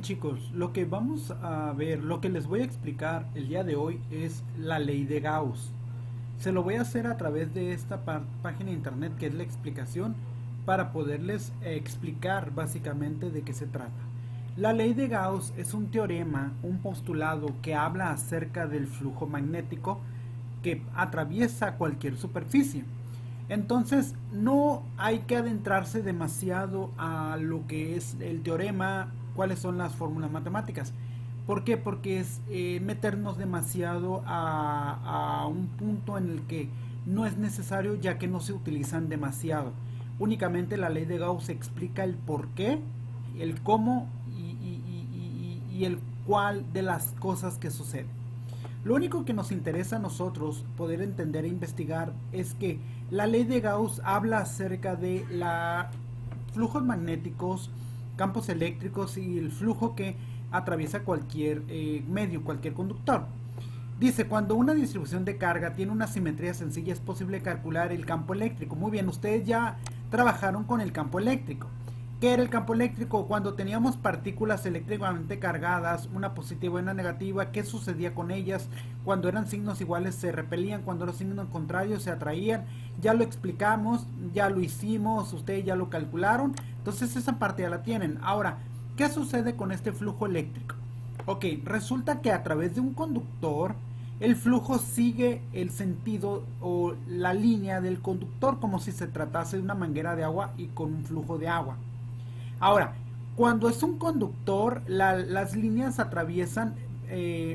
Chicos, lo que vamos a ver, lo que les voy a explicar el día de hoy es la ley de Gauss. Se lo voy a hacer a través de esta página de internet que es la explicación para poderles explicar básicamente de qué se trata. La ley de Gauss es un teorema, un postulado que habla acerca del flujo magnético que atraviesa cualquier superficie. Entonces no hay que adentrarse demasiado a lo que es el teorema, cuáles son las fórmulas matemáticas. ¿Por qué? Porque es meternos demasiado a un punto en el que no es necesario, ya que no se utilizan demasiado. Únicamente la ley de Gauss explica el por qué, el cómo y el cuál de las cosas que suceden. Lo único que nos interesa a nosotros poder entender e investigar es que la ley de Gauss habla acerca de los flujos magnéticos, campos eléctricos y el flujo que atraviesa cualquier medio, cualquier conductor. Dice, cuando una distribución de carga tiene una simetría sencilla es posible calcular el campo eléctrico. Muy bien, ustedes ya trabajaron con el campo eléctrico. ¿Qué era el campo eléctrico? Cuando teníamos partículas eléctricamente cargadas, una positiva y una negativa, ¿qué sucedía con ellas? Cuando eran signos iguales se repelían, cuando eran signos contrarios se atraían. Ya lo explicamos, ya lo hicimos, ustedes ya lo calcularon. Entonces esa parte ya la tienen. Ahora, ¿qué sucede con este flujo eléctrico? Ok, resulta que a través de un conductor el flujo sigue el sentido o la línea del conductor como si se tratase de una manguera de agua y con un flujo de agua. Ahora, cuando es un conductor, las líneas atraviesan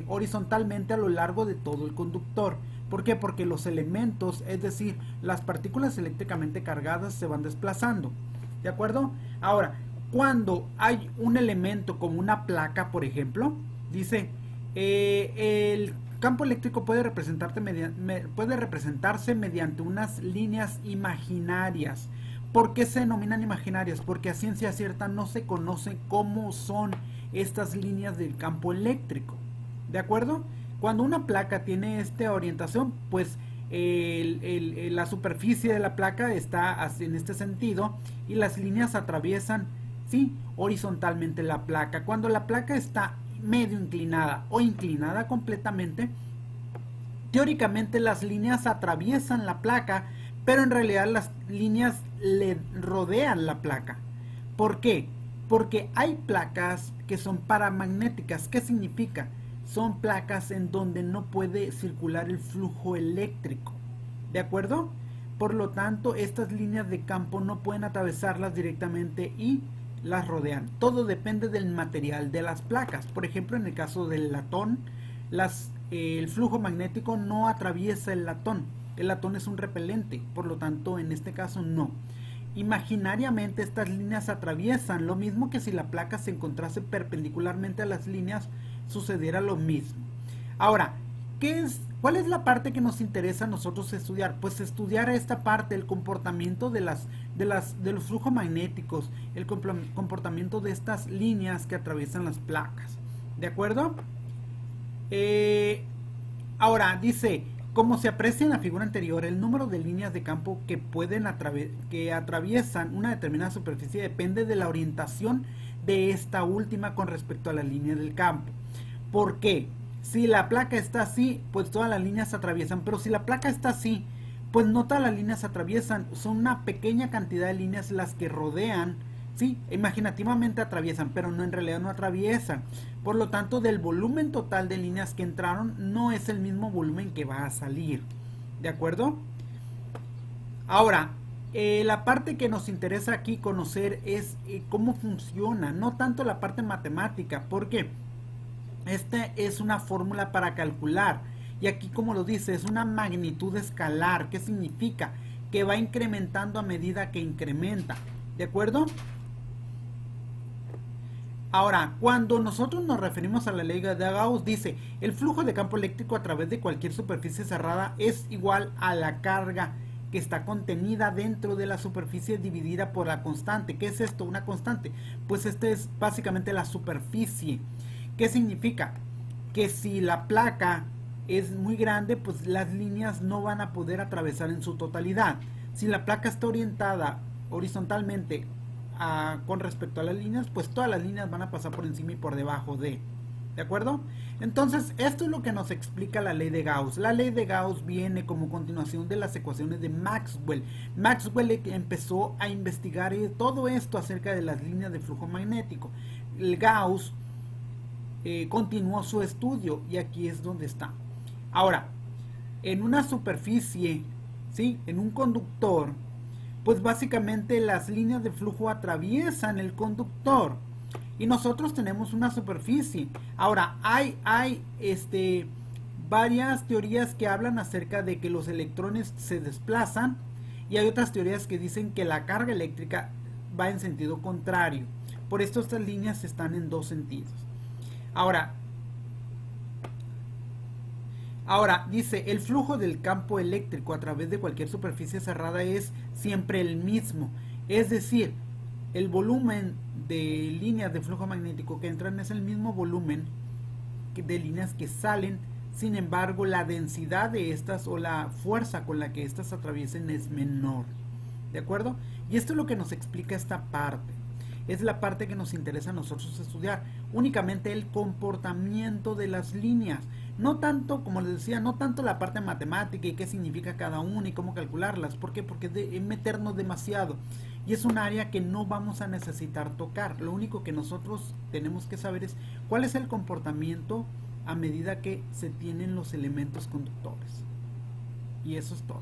horizontalmente a lo largo de todo el conductor. ¿Por qué? Porque los elementos, es decir, las partículas eléctricamente cargadas se van desplazando. ¿De acuerdo? Ahora, cuando hay un elemento como una placa, por ejemplo, dice, el campo eléctrico puede representarse mediante unas líneas imaginarias. ¿Por qué se denominan imaginarias? Porque a ciencia cierta no se conoce cómo son estas líneas del campo eléctrico. ¿De acuerdo? Cuando una placa tiene esta orientación, pues la superficie de la placa está en este sentido y las líneas atraviesan, sí, horizontalmente la placa. Cuando la placa está medio inclinada o inclinada completamente, teóricamente las líneas atraviesan la placa, pero en realidad las líneas le rodean la placa. ¿Por qué? Porque hay placas que son paramagnéticas. ¿Qué significa? Son placas en donde no puede circular el flujo eléctrico. ¿De acuerdo? Por lo tanto, estas líneas de campo no pueden atravesarlas directamente y las rodean. Todo depende del material de las placas. Por ejemplo, en el caso del latón, el flujo magnético no atraviesa el latón. El latón es un repelente, por lo tanto, en este caso no. Imaginariamente estas líneas atraviesan, lo mismo que si la placa se encontrase perpendicularmente a las líneas, sucediera lo mismo. Ahora, ¿cuál es la parte que nos interesa a nosotros estudiar? Pues estudiar esta parte, el comportamiento de los flujos magnéticos, el comportamiento de estas líneas que atraviesan las placas. ¿De acuerdo? Ahora, dice, como se aprecia en la figura anterior, el número de líneas de campo que atraviesan una determinada superficie depende de la orientación de esta última con respecto a la línea del campo. ¿Por qué? Si la placa está así, pues todas las líneas atraviesan, pero si la placa está así, pues no todas las líneas atraviesan, son una pequeña cantidad de líneas las que rodean, sí, imaginativamente atraviesan, pero no, en realidad no atraviesan. Por lo tanto, del volumen total de líneas que entraron no es el mismo volumen que va a salir. ¿De acuerdo? Ahora, la parte que nos interesa aquí conocer es cómo funciona, no tanto la parte matemática, porque esta es una fórmula para calcular. Y aquí, como lo dice, es una magnitud escalar. ¿Qué significa? Que va incrementando a medida que incrementa. ¿De acuerdo? Ahora, cuando nosotros nos referimos a la ley de Gauss, dice, el flujo de campo eléctrico a través de cualquier superficie cerrada es igual a la carga que está contenida dentro de la superficie dividida por la constante. ¿Qué es esto? Una constante. Pues este es básicamente la superficie. ¿Qué significa? Que si la placa es muy grande, pues las líneas no van a poder atravesar en su totalidad. Si la placa está orientada horizontalmente con respecto a las líneas, pues todas las líneas van a pasar por encima y por debajo ¿de acuerdo? Entonces, esto es lo que nos explica la ley de Gauss. La ley de Gauss viene como continuación de las ecuaciones de Maxwell. Maxwell empezó a investigar todo esto acerca de las líneas de flujo magnético. El Gauss continuó su estudio y aquí es donde está. Ahora, en una superficie, ¿sí? En un conductor, pues básicamente las líneas de flujo atraviesan el conductor y nosotros tenemos una superficie. Ahora, hay varias teorías que hablan acerca de que los electrones se desplazan y hay otras teorías que dicen que la carga eléctrica va en sentido contrario. Por esto estas líneas están en dos sentidos. Ahora, dice, el flujo del campo eléctrico a través de cualquier superficie cerrada es siempre el mismo. Es decir, el volumen de líneas de flujo magnético que entran es el mismo volumen de líneas que salen. Sin embargo, la densidad de estas o la fuerza con la que estas atraviesen es menor. ¿De acuerdo? Y esto es lo que nos explica esta parte. Es la parte que nos interesa a nosotros estudiar. Únicamente el comportamiento de las líneas. No tanto, como les decía, no tanto la parte matemática y qué significa cada una y cómo calcularlas. ¿Por qué? Porque es meternos demasiado. Y es un área que no vamos a necesitar tocar. Lo único que nosotros tenemos que saber es cuál es el comportamiento a medida que se tienen los elementos conductores. Y eso es todo.